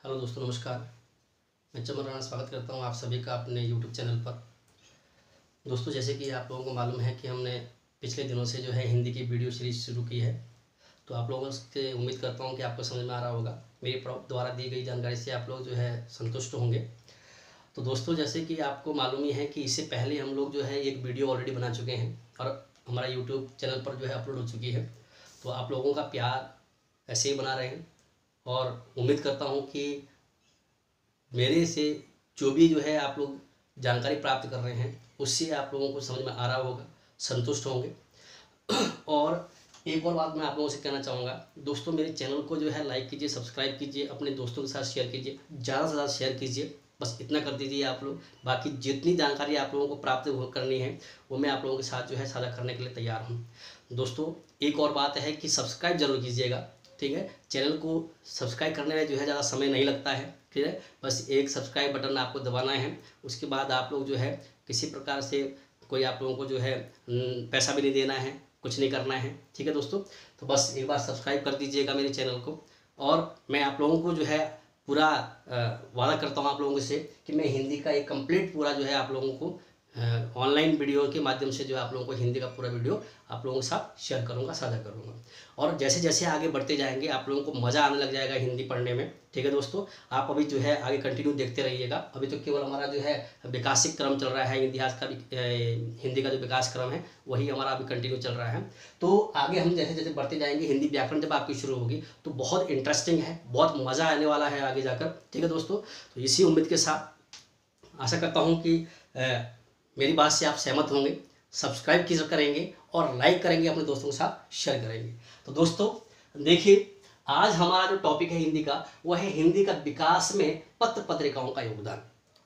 Hello दोस्तों, नमस्कार। मैं चमन राणा स्वागत करता हूं आप सभी का अपने यूट्यूब चैनल पर। दोस्तों, जैसे कि आप लोगों को मालूम है कि हमने पिछले दिनों से जो है हिंदी की वीडियो सीरीज शुरू की है, तो आप लोगों से उम्मीद करता हूं कि आपको समझ में आ रहा होगा। मेरी द्वारा दी गई जानकारी से आप लोग जो है संतुष्ट होंगे। तो दोस्तों, जैसे कि आपको मालूम ही है कि इससे पहले हम लोग जो है एक वीडियो ऑलरेडी बना चुके हैं और हमारा यूट्यूब चैनल पर जो है अपलोड हो चुकी है। तो आप लोगों का प्यार ऐसे ही बना रहें और उम्मीद करता हूँ कि मेरे से जो भी जो है आप लोग जानकारी प्राप्त कर रहे हैं उससे आप लोगों को समझ में आ रहा होगा, संतुष्ट होंगे। और एक और बात मैं आप लोगों से कहना चाहूँगा, दोस्तों मेरे चैनल को जो है लाइक कीजिए, सब्सक्राइब कीजिए, अपने दोस्तों के साथ शेयर कीजिए, ज़्यादा से ज़्यादा शेयर कीजिए। बस इतना कर दीजिए आप लोग। बाकी जितनी जानकारी आप लोगों को प्राप्त करनी है वो मैं आप लोगों के साथ जो है साझा करने के लिए तैयार हूँ। दोस्तों, एक और बात है कि सब्सक्राइब जरूर कीजिएगा, ठीक है। चैनल को सब्सक्राइब करने में जो है ज़्यादा समय नहीं लगता है, ठीक है। बस एक सब्सक्राइब बटन आपको दबाना है। उसके बाद आप लोग जो है किसी प्रकार से कोई आप लोगों को जो है पैसा भी नहीं देना है, कुछ नहीं करना है, ठीक है दोस्तों। तो बस एक बार सब्सक्राइब कर दीजिएगा मेरे चैनल को। और मैं आप लोगों को जो है पूरा वादा करता हूँ आप लोगों से कि मैं हिंदी का एक कंप्लीट पूरा जो है आप लोगों को ऑनलाइन वीडियो के माध्यम से जो है आप लोगों को हिंदी का पूरा वीडियो आप लोगों के साथ शेयर करूंगा, साझा करूंगा। और जैसे जैसे आगे बढ़ते जाएंगे आप लोगों को मज़ा आने लग जाएगा हिंदी पढ़ने में, ठीक है दोस्तों। आप अभी जो है आगे कंटिन्यू देखते रहिएगा। अभी तो केवल हमारा जो है विकासिक क्रम चल रहा है, इतिहास का भी हिंदी का जो विकास क्रम है वही हमारा अभी कंटिन्यू चल रहा है। तो आगे हम जैसे जैसे बढ़ते जाएंगे, हिंदी व्याकरण जब आपकी शुरू होगी तो बहुत इंटरेस्टिंग है, बहुत मज़ा आने वाला है आगे जाकर, ठीक है दोस्तों। तो इसी उम्मीद के साथ आशा करता हूँ कि मेरी बात से आप सहमत होंगे, सब्सक्राइब कीजिए करेंगे और लाइक करेंगे, अपने दोस्तों के साथ शेयर करेंगे। तो दोस्तों देखिए, आज हमारा जो टॉपिक है हिंदी का वह है हिंदी का विकास में पत्र पत्रिकाओं का योगदान।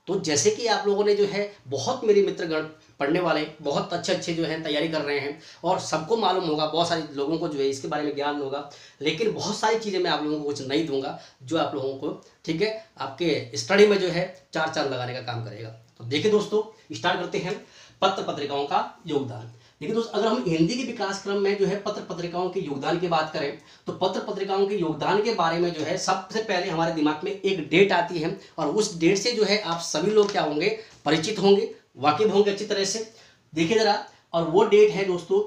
तो जैसे कि आप लोगों ने जो है बहुत मेरे मित्रगण पढ़ने वाले बहुत अच्छे जो हैं तैयारी कर रहे हैं और सबको मालूम होगा, बहुत सारे लोगों को जो है इसके बारे में ज्ञान होगा। लेकिन बहुत सारी चीज़ें मैं आप लोगों को कुछ नहीं दूंगा जो आप लोगों को, ठीक है, आपके स्टडी में जो है चार चांद लगाने का काम करेगा। तो देखिए दोस्तों, स्टार्ट करते हैं पत्र पत्रिकाओं का योगदान। देखिए दोस्तों, अगर हम हिंदी के विकास क्रम में जो है पत्र पत्रिकाओं के योगदान की बात करें तो पत्र पत्रिकाओं के योगदान के बारे में जो है सबसे पहले हमारे दिमाग में एक डेट आती है और उस डेट से जो है आप सभी लोग क्या होंगे, परिचित होंगे, वाकिफ होंगे अच्छी तरह से। देखिए जरा, और वो डेट है दोस्तों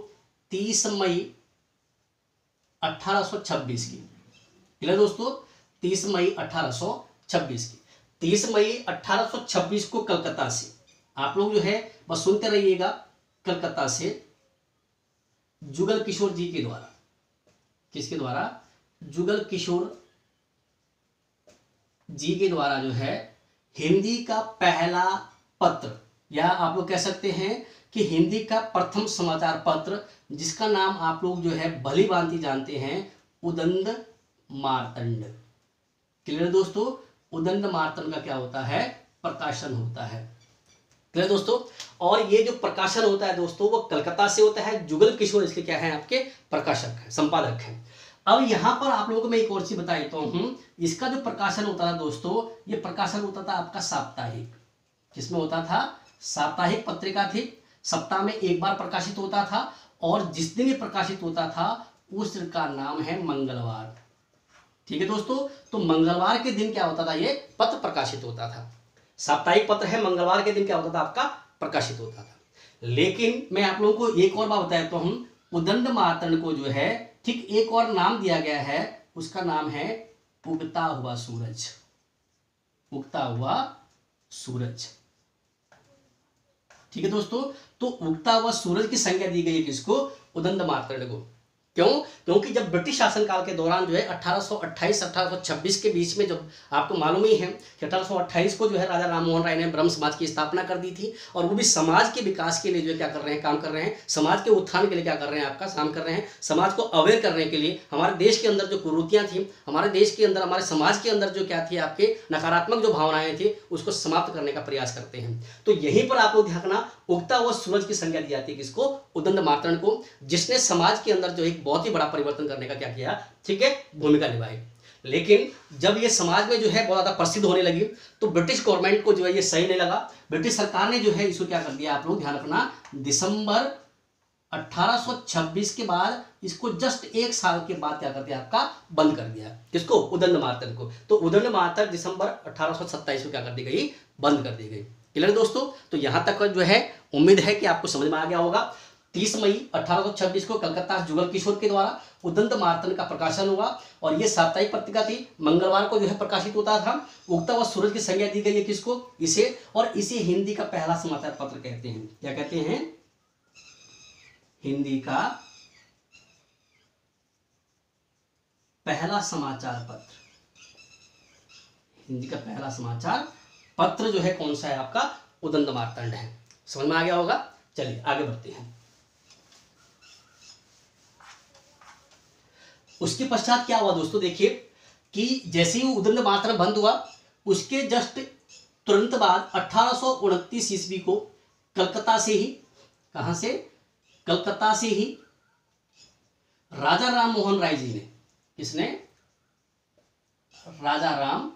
30 मई 1826 की। ठीक है दोस्तों, 30 मई 1826 की। 30 मई 1826 को कलकत्ता से आप लोग जो है बस सुनते रहिएगा, कलकत्ता से जुगल किशोर जी के द्वारा, किसके द्वारा, जुगल किशोर जी के द्वारा जो है हिंदी का पहला पत्र, या आप लोग कह सकते हैं कि हिंदी का प्रथम समाचार पत्र, जिसका नाम आप लोग जो है भली भांति जानते हैं, उदंड मार्तंड। क्लियर दोस्तों, उदंड मार्तंड का क्या होता है, प्रकाशन होता है। क्लियर दोस्तों, और ये जो प्रकाशन होता है दोस्तों वो कलकत्ता से होता है। जुगल किशोर इसके क्या है, आपके प्रकाशक है, संपादक है। अब यहां पर आप लोगों को मैं एक और चीज बता देता हूं, इसका जो प्रकाशन होता था दोस्तों, ये प्रकाशन होता था आपका साप्ताहिक। किसमें होता था, साप्ताहिक पत्रिका थी, सप्ताह में एक बार प्रकाशित होता था और जिस दिन ये प्रकाशित होता था उस दिन का नाम है मंगलवार। ठीक है दोस्तों, तो मंगलवार के दिन क्या होता था, ये पत्र प्रकाशित होता था। साप्ताहिक पत्र है, मंगलवार के दिन क्या होता था, आपका प्रकाशित होता था। लेकिन मैं आप लोगों को एक और बात बताया तो हम उदंड मार्तंड को जो है ठीक एक और नाम दिया गया है, उसका नाम है उगता हुआ सूरज। उगता हुआ सूरज, ठीक है दोस्तों। तो उगता हुआ सूरज की संज्ञा दी गई है किसको, उदंड मार्तंड को। क्यों, क्योंकि जब ब्रिटिश शासनकाल के दौरान जो है 1828 1826 के बीच में, जब आपको मालूम ही है कि 1828 को जो है राजा राम मोहन राय ने ब्रह्म समाज की स्थापना कर दी थी और वो भी समाज के विकास के लिए जो है क्या कर रहे हैं, काम कर रहे हैं, समाज के उत्थान के लिए क्या कर रहे हैं, आपका काम कर रहे हैं, समाज को अवेयर करने के लिए। हमारे देश के अंदर जो कुरीतियां थी, हमारे देश के अंदर, हमारे समाज के अंदर जो क्या थी, आपके नकारात्मक जो भावनाएं थी, उसको समाप्त करने का प्रयास करते हैं। तो यहीं पर आप लोग ध्यान रखना, उगता हुआ सूरज की संज्ञा दी जाती है किसको, उदंड मार्तंड को, जिसने समाज के अंदर जो एक बहुत ही बड़ा परिवर्तन करने का क्या किया, ठीक है, भूमिका निभाई। लेकिन जब ये समाज में जो है बहुत ज्यादा प्रसिद्ध होने लगी तो ब्रिटिश गवर्नमेंट को जो है ये सही नहीं लगा। ब्रिटिश सरकार ने जो है इसको क्या कर दिया, आप लोग ध्यान रखना, दिसंबर 1826 के बाद इसको जस्ट 1 साल के बाद क्या कर दिया, आपका बंद कर दिया। किसको? उदंडमार्तन को। तो उदंडमार्तन दिसंबर 1827 को क्या कर दी गई, बंद कर दी गई। क्लियर दोस्तों? तो यहां तक जो है उम्मीद है कि आपको समझ में आ गया होगा। 30 मई 1826 को कलकत्ता जुगल किशोर के द्वारा उदंडमार्तन का प्रकाशन हुआ और ये साप्ताहिक पत्रिका थी, मंगलवार को जो है प्रकाशित होता था। उगता हुआ सूरज की संज्ञा दी गई है किसको? इसे। और इसे हिंदी का पहला समाचार पत्र कहते हैं। क्या कहते हैं? हिंदी का पहला समाचार पत्र। हिंदी का पहला समाचार पत्र जो है कौन सा है आपका? उदंडमार्तंड है। समझ में आ गया होगा। चलिए आगे बढ़ते हैं। उसके पश्चात क्या हुआ दोस्तों, देखिए कि जैसे ही उदंडमार्तन बंद हुआ उसके जस्ट तुरंत बाद 1829 ईस्वी को कलकत्ता से ही, कहां से? कलकत्ता से ही राजा राम मोहन राय जी ने, किसने? राजा राम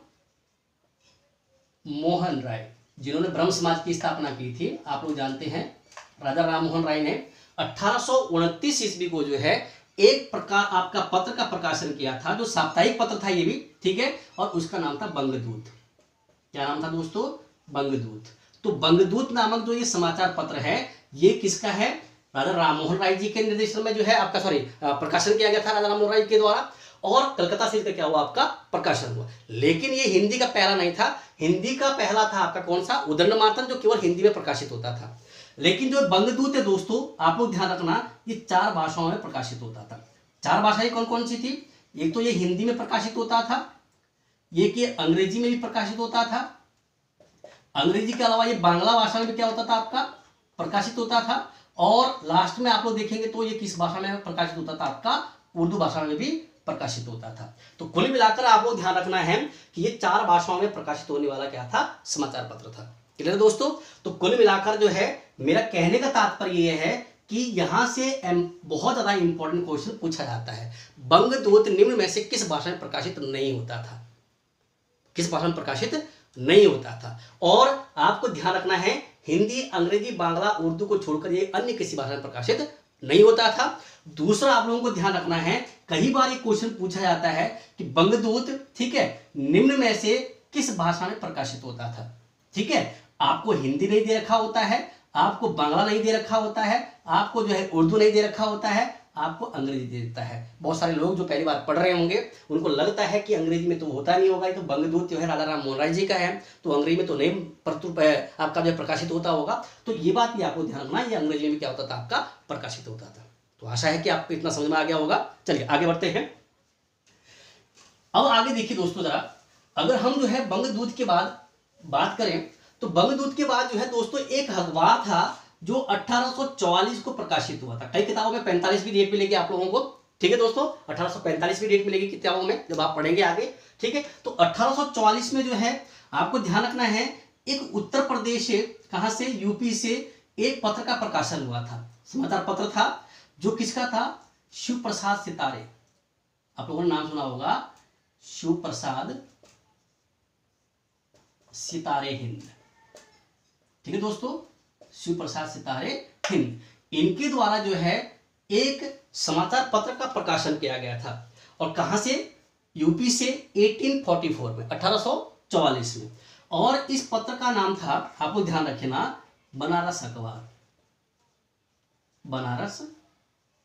मोहन राय, जिन्होंने ब्रह्म समाज की स्थापना की थी, आप लोग जानते हैं। राजा राम मोहन राय ने 1829 ईस्वी को जो है एक प्रकार आपका पत्र का प्रकाशन किया था, जो साप्ताहिक पत्र था ये भी, ठीक है। और उसका नाम था बंगदूत। क्या नाम था दोस्तों? बंगदूत। तो बंगदूत नामक जो ये समाचार पत्र है, ये किसका है? राजा राममोहन राय जी के निर्देशन में जो है आपका प्रकाशन किया गया था राजा राममोहन राय के द्वारा। और कलकत्ता से इसका क्या हुआ, आपका प्रकाशन हुआ। लेकिन ये हिंदी का पहला नहीं था। हिंदी का पहला था आपका कौन सा? उदंडमार्तन, जो केवल हिंदी में प्रकाशित होता था। लेकिन जो बंगदूत है दोस्तों, आप लोग ध्यान रखना, ये 4 भाषाओं में प्रकाशित होता था। 4 भाषाएं कौन कौन सी थी? एक तो ये हिंदी में प्रकाशित होता था, एक ये अंग्रेजी में भी प्रकाशित होता था। अंग्रेजी के अलावा ये बांग्ला भाषा में भी क्या होता था, आपका प्रकाशित होता था। और लास्ट में आप लोग देखेंगे तो ये किस भाषा में प्रकाशित होता था, आपका उर्दू भाषा में भी प्रकाशित होता था। तो कुल मिलाकर आप लोग ध्यान रखना है कि ये 4 भाषाओं में प्रकाशित होने वाला क्या था? समाचार पत्र था। क्लियर दोस्तों? तो कुल मिलाकर जो है मेरा कहने का तात्पर्य यह है कि यहां से बहुत ज्यादा इंपॉर्टेंट क्वेश्चन पूछा जाता है। बंगदूत निम्न में से किस भाषा में प्रकाशित नहीं होता था? किस भाषा में प्रकाशित नहीं होता था? और आपको ध्यान रखना है, हिंदी, अंग्रेजी, बांग्ला, उर्दू को छोड़कर ये अन्य किसी भाषा में प्रकाशित नहीं होता था। दूसरा आप लोगों को ध्यान रखना है, कई बार ये क्वेश्चन पूछा जाता है कि बंगदूत, ठीक है, निम्न में से किस भाषा में प्रकाशित होता था? ठीक है, आपको हिंदी नहीं दे रखा होता है, आपको बांग्ला नहीं दे रखा होता है, आपको जो है उर्दू नहीं दे रखा होता है, आपको अंग्रेजी दे देता है। बहुत सारे लोग जो पहली बार पढ़ रहे होंगे उनको लगता है कि अंग्रेजी में तो होता नहीं होगा, ये तो बंगदूत जो है राजा राम मोहन राय जी का है, तो अंग्रेजी में तो नहीं आपका जो प्रकाशित होता होगा। तो ये बात भी आपको ध्यान रखना, ये अंग्रेजी में क्या होता था, आपका प्रकाशित होता था। तो आशा है कि आपको इतना समझ में आ गया होगा। चलिए आगे बढ़ते हैं। अब आगे देखिए दोस्तों, जरा अगर हम जो है बंगदूत के बाद बात करें तो बंगदूत के बाद जो है दोस्तों एक अखबार था जो 1844 को प्रकाशित हुआ था। कई किताबों में 45 की डेट मिलेगी आप लोगों को, ठीक है दोस्तों, 1845 की डेट मिलेगी किताबों में जब आप पढ़ेंगे आगे, ठीक है। तो 1844 में जो है आपको ध्यान रखना है, एक उत्तर प्रदेश से, कहां से? यूपी से एक पत्र का प्रकाशन हुआ था, समाचार पत्र था, जो किसका था? शिव प्रसाद सितारे। आप लोगों ने नाम सुना होगा, शिव प्रसाद सितारे हिंद, ठीक है दोस्तों, शिव प्रसाद सितारे हिंद, इनके द्वारा जो है एक समाचार पत्र का प्रकाशन किया गया था। और कहां से? यूपी से 1844 में, 1844 में। और इस पत्र का नाम था, आप लोग ध्यान रखना, बनारस अखबार। बनारस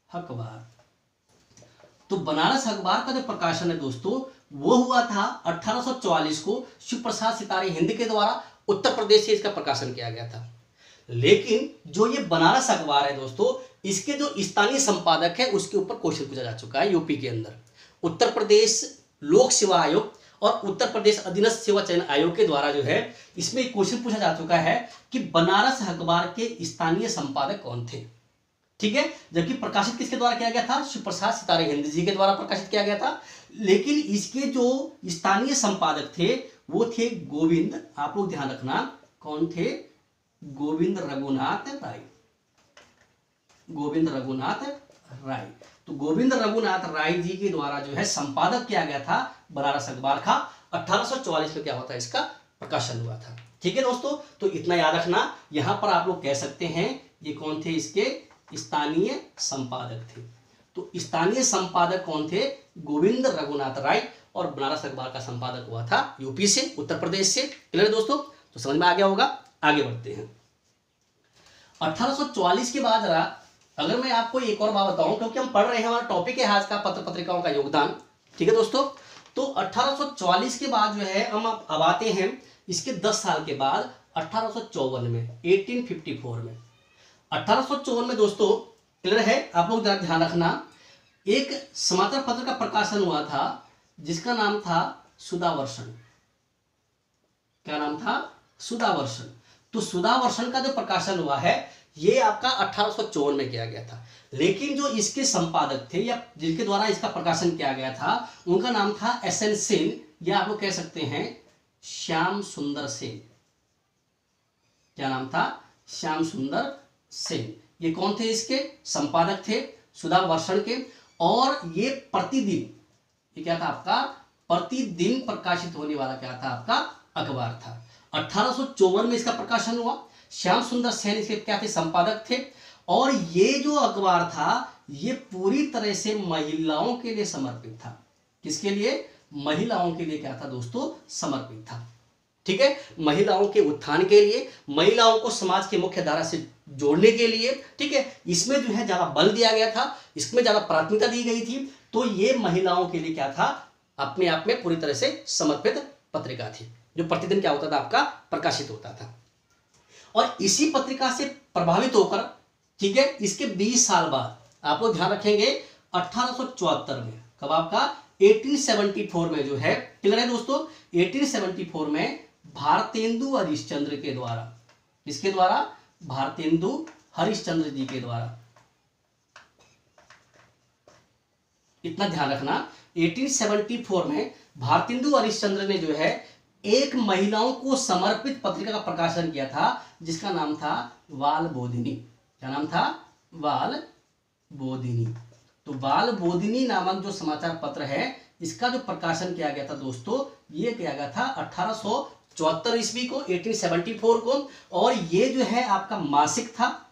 अखबार। तो बनारस अखबार का जो प्रकाशन है दोस्तों, वो हुआ था 1844 को शिव प्रसाद सितारे हिंद के द्वारा। उत्तर प्रदेश से इसका प्रकाशन किया गया था। लेकिन जो ये बनारस अखबार है दोस्तों, इसके जो स्थानीय संपादक है उसके ऊपर क्वेश्चन पूछा जा चुका है यूपी के अंदर। उत्तर प्रदेश लोक सेवा आयोग और उत्तर प्रदेश अधीनस्थ सेवा चयन आयोग के द्वारा जो है इसमें क्वेश्चन पूछा जा चुका है कि बनारस अखबार के स्थानीय संपादक कौन थे, ठीक है। जबकि प्रकाशित किसके द्वारा किया गया था? शिव प्रसाद सितारे हिंद जी के द्वारा प्रकाशित किया गया था। लेकिन इसके जो स्थानीय संपादक थे वो थे गोविंद, आप लोग ध्यान रखना, कौन थे? गोविंद रघुनाथ राय। गोविंद रघुनाथ राय। तो गोविंद रघुनाथ राय जी के द्वारा जो है संपादक किया गया था बनारस अखबार का। 1844 में क्या होता है, इसका प्रकाशन हुआ था, ठीक है दोस्तों। तो इतना याद रखना, यहां पर आप लोग कह सकते हैं ये कौन थे? इसके स्थानीय संपादक थे। तो स्थानीय संपादक कौन थे? गोविंद रघुनाथ राय, और बनारस अखबार का संपादक हुआ था यूपी से, उत्तर प्रदेश से। क्लियर दोस्तों? तो समझ में आ गया होगा। आगे बढ़ते हैं। 1844 के बाद जरा अगर मैं आपको एक और बात बताऊं, क्योंकि हम पढ़ रहे हैं, हमारा टॉपिक है आज का पत्र पत्रिकाओं का योगदान, ठीक है दोस्तों। तो 1844 के बाद जो है हम अब आते हैं इसके 10 साल के बाद 1854 में, 1854 में। 1854 में दोस्तों, क्लियर है, आप लोग जरा ध्यान रखना, एक समाचार पत्र का प्रकाशन हुआ था जिसका नाम था सुधावर्षण। क्या नाम था? सुधावर्षण। तो सुधावर्षण का जो प्रकाशन हुआ है ये आपका 1854 में किया गया था, लेकिन जो इसके संपादक थे या जिनके द्वारा इसका प्रकाशन किया गया था उनका नाम था एसएन सेन, या आप लोग कह सकते हैं श्याम सुंदर सेन। क्या नाम था? श्याम सुंदर सेन। ये कौन थे? इसके संपादक थे सुधावर्षण के, और ये प्रतिदिन, ये क्या था आपका? प्रतिदिन प्रकाशित होने वाला क्या था? आपका अखबार था। 1854 में इसका प्रकाशन हुआ। श्याम सुंदर सेन इसके क्या थे? संपादक थे। और ये जो अखबार था ये पूरी तरह से महिलाओं के लिए समर्पित था। किसके लिए? महिलाओं के लिए क्या था दोस्तों? समर्पित था। ठीक है, महिलाओं के उत्थान के लिए, महिलाओं को समाज के मुख्य धारा से जोड़ने के लिए, ठीक है, इसमें जो है ज्यादा बल दिया गया था, इसमें ज्यादा प्राथमिकता दी गई थी। तो ये महिलाओं के लिए क्या था? अपने आप में पूरी तरह से समर्पित पत्रिका थी, जो प्रतिदिन क्या होता था? आपका प्रकाशित होता था। और इसी पत्रिका से प्रभावित होकर, ठीक है, इसके 20 साल बाद आप लोग ध्यान रखेंगे 1874 में, कब आपका? 1874 में जो है, क्लियर है दोस्तों, 1874 में भारतेंदु हरिश्चंद्र के द्वारा, किसके द्वारा? भारतेंदु हरिश्चंद्र जी के द्वारा। इतना ध्यान रखना, 1874 में भारतेंदु हरिश्चंद्र ने जो है एक महिलाओं को समर्पित पत्रिका का प्रकाशन किया था जिसका नाम था बाल बोधिनी। क्या नाम था? बाल बोधिनी। तो बाल बोधिनी नामक जो समाचार पत्र है इसका जो प्रकाशन किया गया था दोस्तों, ये किया गया था 1874 ईस्वी को, 1874 को। और ये जो है आपका मासिक था,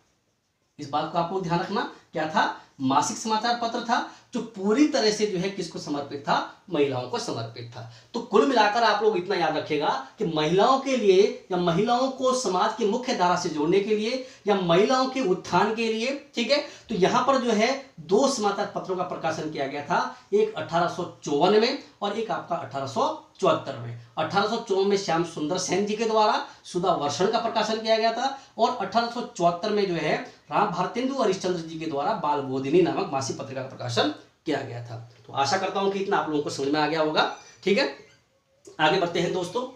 इस बात को आपको ध्यान रखना। क्या था? मासिक समाचार पत्र था, जो पूरी तरह से जो है किसको समर्पित था? महिलाओं को समर्पित था। तो कुल मिलाकर आप लोग इतना याद रखिएगा कि महिलाओं के लिए, या महिलाओं को समाज की मुख्य धारा से जोड़ने के लिए, या महिलाओं के उत्थान के लिए, ठीक है, तो यहां पर जो है 2 समाचार पत्रों का प्रकाशन किया गया था, एक 1854 में और एक आपका 1874 में। 1854 में श्याम सुंदर सेन जी के द्वारा सुधावर्षण का प्रकाशन किया गया था, और 1874 में जो है राम भारतेंदु हरिश्चंद्र जी के द्वारा बाल बोधिनी नामक मासिक पत्रिका का प्रकाशन किया गया था। तो आशा करता हूं कि इतना आप लोगों को समझ में आ गया होगा। ठीक है, आगे बढ़ते हैं दोस्तों।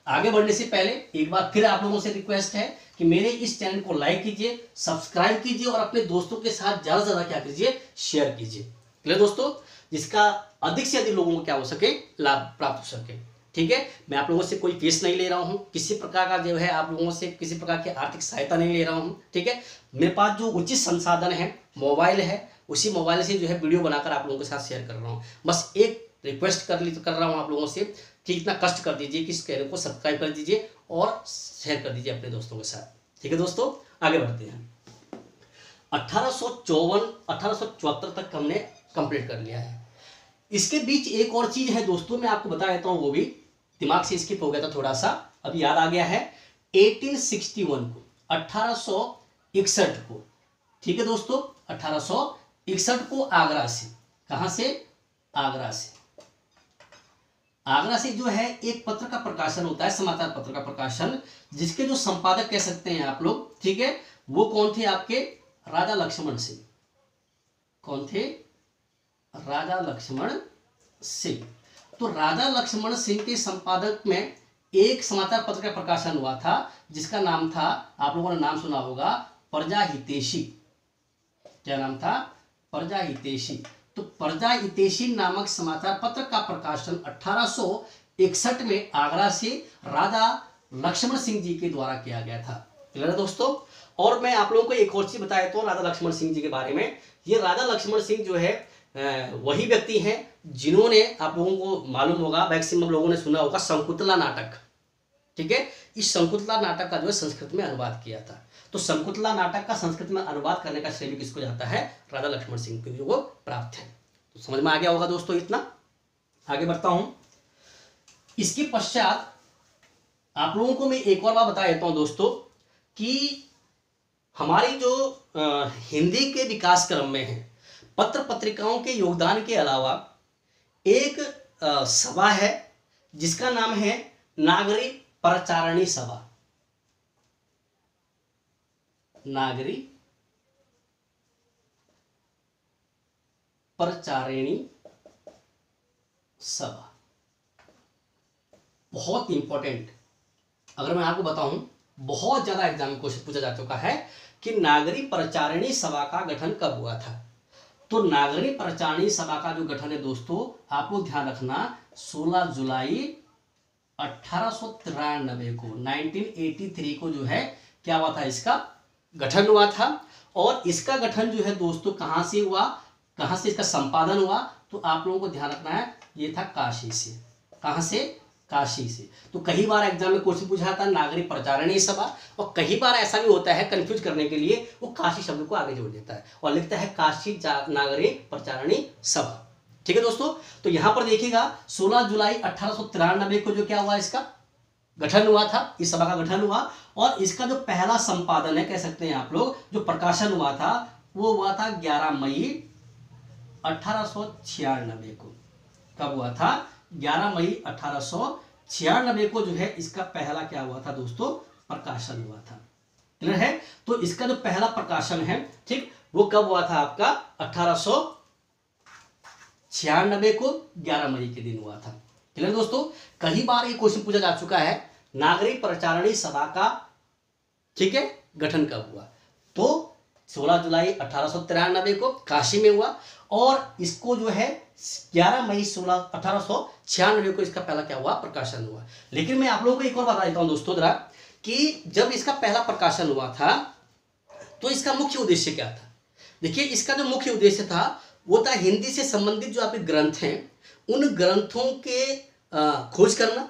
आगे बढ़ने से पहले एक बार फिर आप लोगों से रिक्वेस्ट है कि मेरे इस चैनल को लाइक कीजिए, सब्सक्राइब कीजिए और अपने दोस्तों के साथ ज्यादा से ज्यादा क्या कीजिए? शेयर कीजिए। क्लियर दोस्तों? जिसका अधिक से अधिक लोगों को क्या हो सके? लाभ प्राप्त हो सके। ठीक है, मैं आप लोगों से कोई फीस नहीं ले रहा हूं, किसी प्रकार का जो है आप लोगों से किसी प्रकार की आर्थिक सहायता नहीं ले रहा हूं। ठीक है, मेरे पास जो उचित संसाधन है, मोबाइल है, उसी मोबाइल से जो है वीडियो बनाकर आप लोगों के साथ शेयर कर रहा हूं। बस एक रिक्वेस्ट कर रहा हूं आप लोगों से कि इतना कष्ट कर दीजिए कि इस चैनल को सब्सक्राइब कर दीजिए और शेयर कर दीजिए अपने दोस्तों के साथ। ठीक है दोस्तों, आगे बढ़ते हैं। 1874 तक हमने कंप्लीट कर लिया है। इसके बीच एक और चीज है दोस्तों, मैं आपको बता देता हूं, वो भी दिमाग से स्किप हो गया था थोड़ा सा, अभी याद आ गया है। 1861 को, 1861 को, ठीक है दोस्तों, 1861 को आगरा से, कहां से? आगरा से। आगरा से जो है एक पत्र का प्रकाशन होता है, समाचार पत्र का प्रकाशन, जिसके जो संपादक कह सकते हैं आप लोग, ठीक है, वो कौन थे? आपके राजा लक्ष्मण सिंह। कौन थे? राजा लक्ष्मण सिंह। तो राजा लक्ष्मण सिंह के संपादक में एक समाचार पत्र का प्रकाशन हुआ था जिसका नाम था, आप लोगों ने नाम सुना होगा, प्रजा हितैषी। क्या नाम था? प्रजा हितैषी। तो प्रजा हितैषी नामक समाचार पत्र का प्रकाशन 1861 में आगरा से राजा लक्ष्मण सिंह जी के द्वारा किया गया था। क्लियर है दोस्तों? और मैं आप लोगों को एक और चीज बताया तो राजा लक्ष्मण सिंह जी के बारे में, ये राजा लक्ष्मण सिंह जो है वही व्यक्ति हैं जिन्होंने, आप लोगों को मालूम होगा, मैक्सिमम लोगों ने सुना होगा, शकुंतला नाटक। ठीक है। इस शंकुतला नाटक का जो है संस्कृत में अनुवाद किया था। तो शंकुतला नाटक का संस्कृत में अनुवाद करने का श्रेय भी किसको जाता है? राधा लक्ष्मण सिंह को वो प्राप्त है। तो समझ में आ गया होगा दोस्तों इतना। आगे बढ़ता हूं। इसके पश्चात आप लोगों को मैं एक और बात बता देता हूं दोस्तों कि हमारी जो हिंदी के विकास क्रम में है, पत्र पत्रिकाओं के योगदान के अलावा एक सभा है जिसका नाम है नागरी परचारणी सभा। नागरी परचारिणी सभा बहुत इंपॉर्टेंट, अगर मैं आपको बताऊं बहुत ज्यादा एग्जाम में क्वेश्चन पूछा जा चुका है कि नागरी परचारिणी सभा का गठन कब हुआ था। तो नागरी परचारिणी सभा का जो गठन है दोस्तों, आप लोग ध्यान रखना, 16 जुलाई 1893 को 1983 को जो है क्या हुआ था, इसका गठन हुआ था। और इसका गठन जो है दोस्तों कहां से हुआ, कहां से इसका संपादन हुआ, तो आप लोगों को ध्यान रखना है ये था काशी से। कहां से? काशी से। तो कई बार एग्जाम में क्वेश्चन पूछा था नागरी परचारिणी सभा, और कई बार ऐसा भी होता है कंफ्यूज करने के लिए वो काशी शब्द को आगे जोड़ देता है और लिखता है काशी नागरी परचारिणी सभा। ठीक है दोस्तों। तो यहां पर देखिएगा 16 जुलाई 1893 को जो क्या हुआ, इसका गठन हुआ था, इस सभा का गठन हुआ। और इसका जो पहला संपादन है, कह सकते हैं आप लोग, जो प्रकाशन हुआ था वो हुआ था 11 मई 1896 को। कब हुआ था? 11 मई 1896 को जो है इसका पहला क्या हुआ था दोस्तों, प्रकाशन हुआ था। क्लियर है? तो इसका जो पहला प्रकाशन है, ठीक, वो कब हुआ था आपका 1896 को 11 मई के दिन हुआ था। क्लियर दोस्तों। कई बार ये क्वेश्चन पूछा जा चुका है नागरी परचारिणी सभा का, ठीक है, गठन कब हुआ। तो 16 जुलाई 1893 को काशी में हुआ और इसको जो है 11 मई 1896 को इसका पहला क्या हुआ, प्रकाशन हुआ। लेकिन मैं आप लोगों को एक और बता देता हूं दोस्तों जरा कि जब इसका पहला प्रकाशन हुआ था तो इसका मुख्य उद्देश्य क्या था। देखिए इसका जो मुख्य उद्देश्य था वो था हिंदी से संबंधित जो आपके ग्रंथ हैं उन ग्रंथों के खोज करना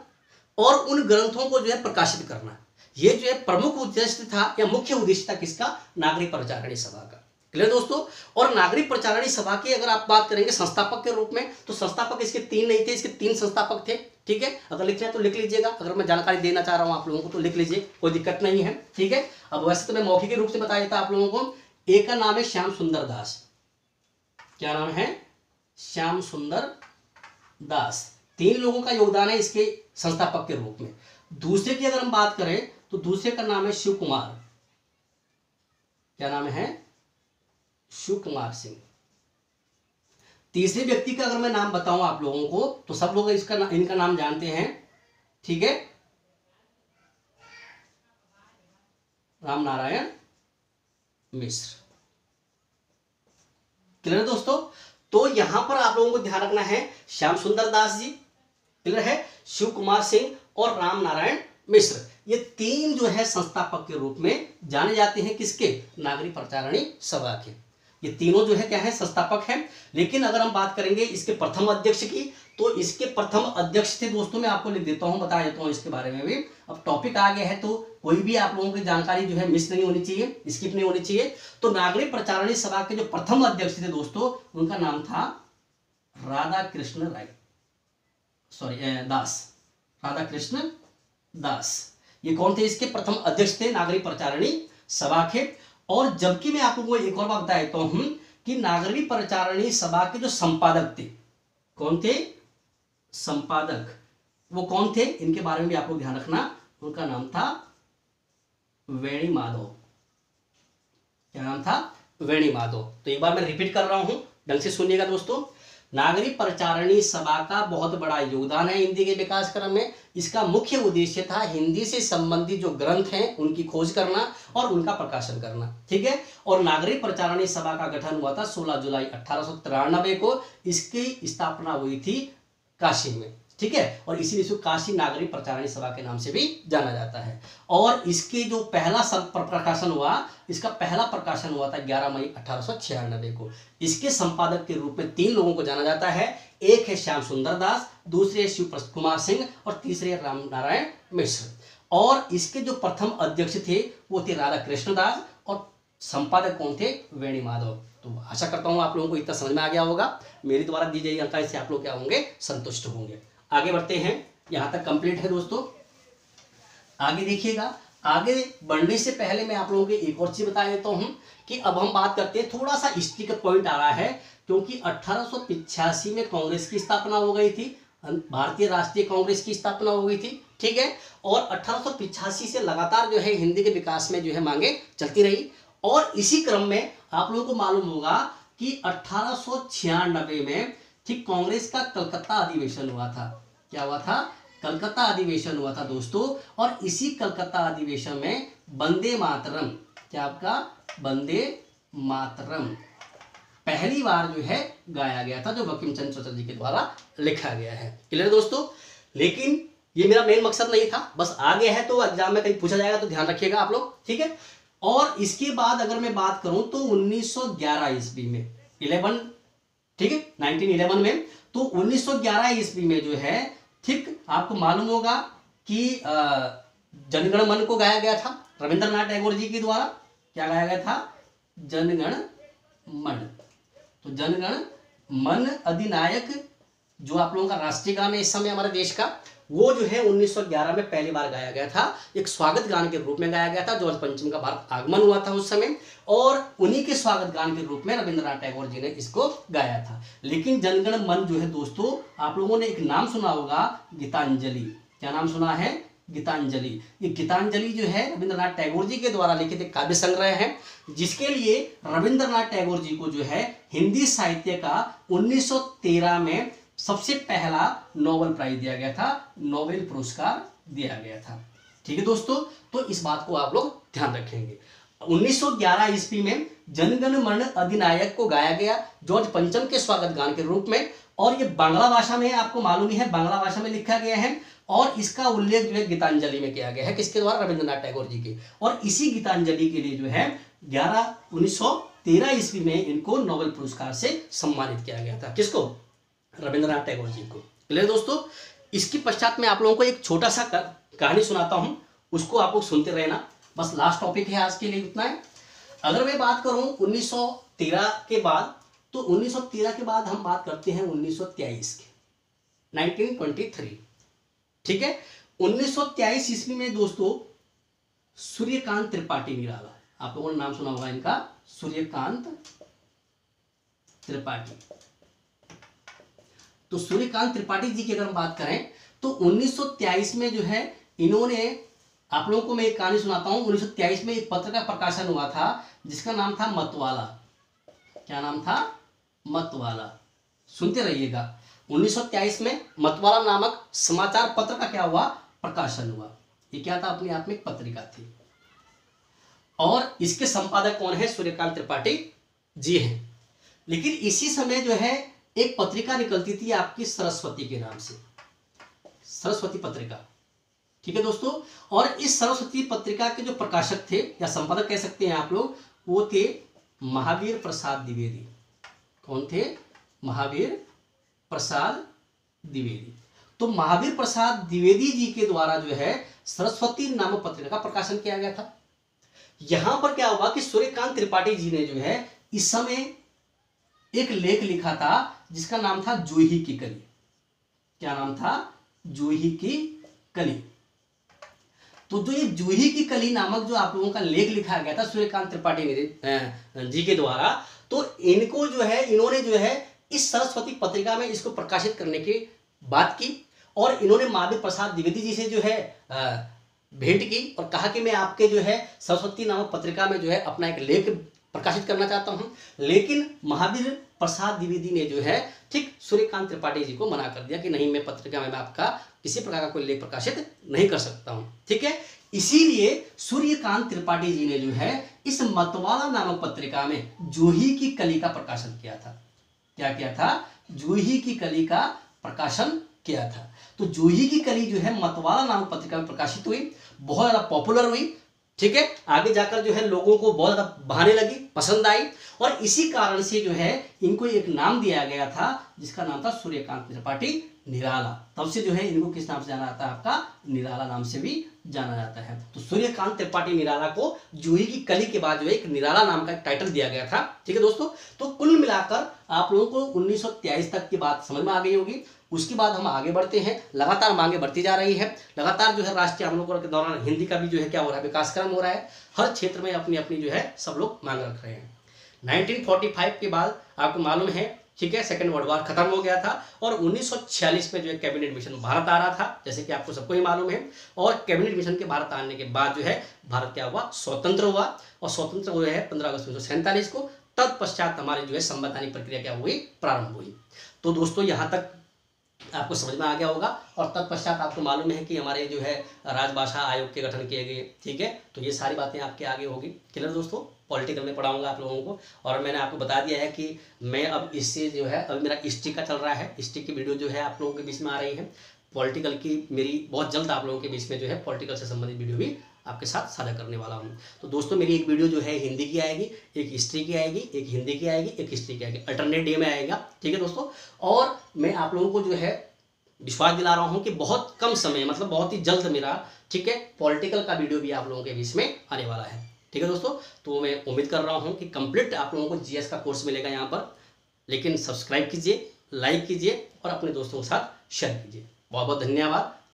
और उन ग्रंथों को जो है प्रकाशित करना। ये जो है प्रमुख उद्देश्य था या मुख्य उद्देश्य था किसका, नागरी परचारिणी सभा का। क्लियर दोस्तों। और नागरी परचारिणी सभा की अगर आप बात करेंगे संस्थापक के रूप में, तो संस्थापक इसके 3 नहीं थे, इसके 3 संस्थापक थे। ठीक है, अगर लिखना है तो लिख लीजिएगा, अगर मैं जानकारी देना चाह रहा हूं आप लोगों को तो लिख लीजिए, कोई दिक्कत नहीं है। ठीक है, अब वैसे तो मैं मौखिक रूप से बता देता आप लोगों को। एक का नाम है श्याम सुंदर दास। क्या नाम है? श्याम सुंदर दास। 3 लोगों का योगदान है इसके संस्थापक के रूप में। दूसरे की अगर हम बात करें तो दूसरे का नाम है शिव कुमार। क्या नाम है? शिव कुमार सिंह। तीसरे व्यक्ति का अगर मैं नाम बताऊं आप लोगों को तो सब लोग इनका नाम जानते हैं। ठीक है, राम नारायण मिश्र। क्लियर दोस्तों। तो यहां पर आप लोगों को ध्यान रखना है श्याम सुंदर दास जी, क्लियर है, शिव कुमार सिंह और राम नारायण मिश्र, ये 3 जो है संस्थापक के रूप में जाने जाते हैं किसके, नागरी परचारिणी सभा के। ये तीनों जो है क्या है, संस्थापक हैं। लेकिन अगर हम बात करेंगे इसके प्रथम अध्यक्ष की तो इसके प्रथम अध्यक्ष थे दोस्तों, मैं आपको लिख देता हूं, बता देता हूं इसके बारे में भी। अब टॉपिक आ गया है तो कोई भी आप लोगों की जानकारी जो है मिस नहीं होनी चाहिए, स्किप नहीं होनी चाहिए। तो नागरी परचारिणी सभा के जो प्रथम अध्यक्ष थे दोस्तों उनका नाम था राधा कृष्ण राय, सॉरी दास, राधा कृष्ण दास। ये कौन थे? इसके प्रथम अध्यक्ष थे नागरी परचारिणी सभा के। और जबकि मैं आप लोगों को एक और बात बता देता हूं कि नागरी परचारिणी सभा के जो संपादक थे, कौन थे? संपादक वो कौन थे, इनके बारे में भी आप लोग ध्यान रखना। उनका नाम था वेणी माधव। क्या नाम था? वेणी माधव। तो एक बार मैं रिपीट कर रहा हूं, ढंग से सुनिएगा दोस्तों। नागरी परचारिणी सभा का बहुत बड़ा योगदान है हिंदी के विकास क्रम में। इसका मुख्य उद्देश्य था हिंदी से संबंधित जो ग्रंथ हैं उनकी खोज करना और उनका प्रकाशन करना। ठीक है, और नागरी परचारिणी सभा का गठन हुआ था 16 जुलाई 1893 को। इसकी स्थापना हुई थी काशी में। ठीक है, और इसीलिए इसको काशी नागरी परचारिणी सभा के नाम से भी जाना जाता है। और इसके जो पहला प्रकाशन हुआ, इसका पहला प्रकाशन हुआ था 11 मई 1896 को। इसके संपादक के रूप में 3 लोगों को जाना जाता है। एक है श्याम सुंदर दास, दूसरे शिव कुमार सिंह और तीसरे राम नारायण मिश्र। और इसके जो प्रथम अध्यक्ष थे वो थे राधा कृष्णदास और संपादक कौन थे, वेणी माधव। तो आशा करता हूँ आप लोगों को इतना समझ में आ गया होगा। मेरे द्वारा दी गई जानकारी से आप लोग क्या होंगे, संतुष्ट होंगे। आगे बढ़ते हैं, यहाँ तक कंप्लीट है दोस्तों। आगे देखिएगा, आगे बढ़ने से पहले मैं आप लोगों को एक और चीज बता देता हूँ कि अब हम बात करते हैं, थोड़ा सा हिस्ट्री का पॉइंट आ रहा है, क्योंकि 1885 में कांग्रेस की स्थापना हो गई थी, भारतीय राष्ट्रीय कांग्रेस की स्थापना हो गई थी, ठीक है। और 1885 से लगातार जो है हिंदी के विकास में जो है मांगे चलती रही। और इसी क्रम में आप लोगों को मालूम होगा कि 1896 में ठीक कांग्रेस का कलकत्ता अधिवेशन हुआ था। क्या हुआ था, कलकत्ता अधिवेशन हुआ था दोस्तों। और इसी कलकत्ता अधिवेशन में वंदे मातरम, क्या आपका वंदे मातरम पहली बार जो है गाया गया था, जो बंकिम चंद्र चटर्जी के द्वारा लिखा गया है। क्लियर दोस्तों। लेकिन ये मेरा मेन मकसद नहीं था, बस आगे है तो एग्जाम में कहीं पूछा जाएगा तो ध्यान रखिएगा आप लोग, ठीक है। और इसके बाद अगर मैं बात करूं तो 1911 ईस्वी में 11, ठीक है, 1911 में, तो 1911 ईस्वी में जो है ठीक आपको मालूम होगा कि जनगण मन को गाया गया था रविंद्रनाथ टैगोर जी के द्वारा। क्या गाया गया था, जनगण मन। तो जनगण मन अधिनायक जो आप लोगों का राष्ट्रीय गान है इस समय हमारे देश का, वो जो है 1911 में पहली बार गाया गया था। एक स्वागत गान के रूप में गाया गया था। जॉर्ज पंचम का भारत आगमन हुआ था उस समय, और उन्हीं के स्वागत गान के रूप में रविंद्रनाथ टैगोर जी ने इसको गाया था। लेकिन जनगण मन जो है दोस्तों, आप लोगों ने एक नाम सुना होगा, गीतांजलि। क्या नाम सुना है, गीतांजलि। ये गीतांजलि जो है रविंद्रनाथ टैगोर जी के द्वारा लिखित एक काव्य संग्रह है, जिसके लिए रविंद्रनाथ टैगोर जी को जो है हिंदी साहित्य का 1913 में सबसे पहला नोबेल प्राइज दिया गया था, नोबेल पुरस्कार दिया गया था, ठीक है दोस्तों। तो इस बात को आप लोग ध्यान रखेंगे। 1911 ईस्वी में जनगण मन अधिनायक को गाया गया जॉर्ज पंचम के स्वागत गान के रूप में, और ये बांग्ला भाषा में, आपको मालूम ही है, बांग्ला भाषा में लिखा गया है। और इसका उल्लेख जो है गीतांजलि में किया गया है, किसके द्वारा, रविंद्रनाथ टैगोर जी के। और इसी गीतांजलि के लिए जो है 1913 ईस्वी में इनको नोबेल पुरस्कार से सम्मानित किया गया था। किसको, रविंद्रनाथ टैगोर जी को। क्लियर दोस्तों। इसके पश्चात में आप लोगों को एक छोटा सा कहानी सुनाता हूं, उसको आप लोग सुनते रहना। बस लास्ट टॉपिक है आज के लिए, इतना है। अगर मैं बात करूं 1913 के बाद, तो 1913 के बाद हम बात करते हैं 1923 की, 1923, ठीक है। 1923 ईस्वी में दोस्तों सूर्यकांत त्रिपाठी निराला, आप लोगों ने नाम सुना होगा इनका, सूर्यकांत त्रिपाठी। तो सूर्यकांत त्रिपाठी जी की अगर हम बात करें तो 1923 में जो है इन्होंने, आप लोगों को मैं एक कहानी सुनाता हूं। 1923 में एक पत्र का प्रकाशन हुआ था जिसका नाम था मतवाला। क्या नाम था, मतवाला। सुनते रहिएगा। 1923 में मतवाला नामक समाचार पत्र का क्या हुआ, प्रकाशन हुआ। ये क्या था, अपने आप में एक पत्रिका थी, और इसके संपादक कौन है, सूर्यकांत त्रिपाठी जी हैं। लेकिन इसी समय जो है एक पत्रिका निकलती थी आपकी सरस्वती के नाम से, सरस्वती पत्रिका, ठीक है दोस्तों। और इस सरस्वती पत्रिका के जो प्रकाशक थे या संपादक कह सकते हैं आप लोग, वो थे महावीर प्रसाद द्विवेदी। कौन थे, महावीर प्रसाद द्विवेदी। तो महावीर प्रसाद द्विवेदी जी के द्वारा जो है सरस्वती नामक पत्रिका का प्रकाशन किया गया था। यहां पर क्या हुआ कि सूर्यकांत त्रिपाठी जी ने जो है इस समय एक लेख लिखा था जिसका नाम था जूही की कली। क्या नाम था, जूही की कली। तो जो ये जूही की कली नामक जो आप लोगों का लेख लिखा गया था सूर्यकांत त्रिपाठी जी के द्वारा, तो इनको जो है, इन्होंने जो है इस सरस्वती पत्रिका में इसको प्रकाशित करने की बात की, और इन्होंने महावीर प्रसाद द्विवेदी जी से जो है भेंट की और कहा कि मैं आपके जो है सरस्वती नामक पत्रिका में जो है अपना एक लेख प्रकाशित करना चाहता हूं। लेकिन महावीर प्रसाद द्विवेदी ने जो है ठीक सूर्यकांत त्रिपाठी जी को मना कर दिया कि नहीं, मैं पत्रिका में आपका किसी प्रकार का कोई लेख प्रकाशित नहीं कर सकता हूं, ठीक है। इसीलिए सूर्यकांत त्रिपाठी जी ने जो है इस मतवाला नामक पत्रिका में जूही की कली का प्रकाशन किया था। क्या किया था, जूही की कली का प्रकाशन किया था। तो जूही की कली जो है मतवाला नामक पत्रिका में प्रकाशित हुई, बहुत ज्यादा पॉपुलर हुई, ठीक है। आगे जाकर जो है लोगों को बहुत ज्यादा भाने लगी, पसंद आई, और इसी कारण से जो है इनको एक नाम दिया गया था जिसका नाम था सूर्यकांत त्रिपाठी निराला, तब से जो है इनको किस नाम से जाना जाता है, आपका निराला नाम से भी जाना जाता है। तो सूर्यकांत त्रिपाठी निराला को जूही की कली के बाद जो है एक निराला नाम का एक टाइटल दिया गया था। ठीक है दोस्तों, तो कुल मिलाकर आप लोगों को 1923 तक की बात समझ में आ गई होगी। उसके बाद हम आगे बढ़ते हैं, लगातार मांगे बढ़ती जा रही है, लगातार जो है राष्ट्रीय आंदोलन के दौरान हिंदी का भी जो है क्या हो रहा है, विकास क्रम हो रहा है। हर क्षेत्र में अपनी अपनी जो है सब लोग मांग रख रहे हैं। 1945 के बाद आपको मालूम है, ठीक है, सेकेंड वर्ल्ड वॉर खत्म हो गया था और 1946 में जो है कैबिनेट मिशन भारत आ रहा था, जैसे कि आपको सबको ही मालूम है। और कैबिनेट मिशन के भारत आने के बाद जो है भारत क्या हुआ, स्वतंत्र हुआ। और स्वतंत्र हुए है 15 अगस्त 1947 को। तत्पश्चात हमारी जो है संवैधानिक प्रक्रिया क्या हुई, प्रारंभ हुई। तो दोस्तों यहाँ तक आपको समझ में आ गया होगा। और तत्पश्चात आपको मालूम है कि हमारे जो है राजभाषा आयोग के गठन किए गए। ठीक है, तो ये सारी बातें आपके आगे होगी। क्लियर दोस्तों, पॉलिटिकल में पढ़ाऊंगा आप लोगों को। और मैंने आपको बता दिया है कि मैं अब इससे जो है, अब मेरा हिस्ट्री का चल रहा है, हिस्ट्री की वीडियो जो है आप लोगों के बीच में आ रही है। पॉलिटिकल की मेरी बहुत जल्द आप लोगों के बीच में जो है पॉलिटिकल से संबंधित वीडियो भी आपके साथ साझा करने वाला हूँ। तो दोस्तों मेरी एक वीडियो जो है हिंदी की आएगी, एक हिस्ट्री की आएगी, एक हिंदी की आएगी, एक हिस्ट्री की आएगी, अल्टरनेट डे में आएगा। ठीक है दोस्तों, और मैं आप लोगों को जो है विश्वास दिला रहा हूं कि बहुत कम समय, मतलब बहुत ही जल्द मेरा, ठीक है, पॉलिटिकल का वीडियो भी आप लोगों के बीच में आने वाला है। ठीक है दोस्तों, तो मैं उम्मीद कर रहा हूं कि कंप्लीट आप लोगों को जीएस का कोर्स मिलेगा यहाँ पर। लेकिन सब्सक्राइब कीजिए, लाइक कीजिए और अपने दोस्तों के साथ शेयर कीजिए। बहुत बहुत धन्यवाद।